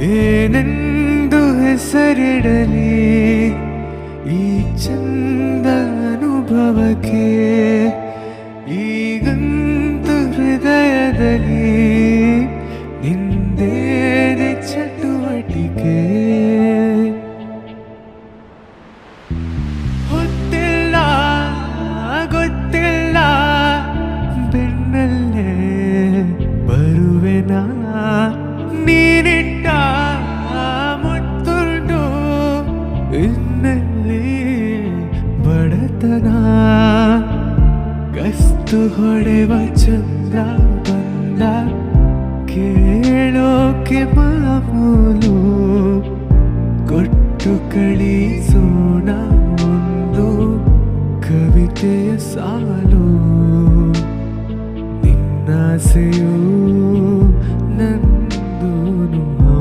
ಏನೆಂದು ಹೆಸರಿಡಲಿ ಈ ಚಂದ ಅನುಭವಕ್ಕೆ. ಈಗಂತೂ ಹೃದಯದಲ್ಲಿ ನಿಂದೇನೆ ಚಟುವಟಿಕೆ. ಹೊತ್ತಿಲ್ಲ ಗೊತ್ತಿಲ್ಲ ಬೆನ್ನಲ್ಲೇ ಬರುವೆನಾ ನೀನಿಟ್ಟ ಮುತ್ತುಂಡು ಇನ್ನಲ್ಲಿ ಬಡತನ. ಗಸ್ತು ಹೊಡೆವ ಚಂದ ಬಂದ ಕೇಳೋಕೆ ಮಾಮೂಲು. ಕೊಟ್ಟು ಕಳಿಸೋಣ ಒಂದು ಕವಿತೆಯ ಸಾಲು. ನಿನ್ನಾಸೆಯು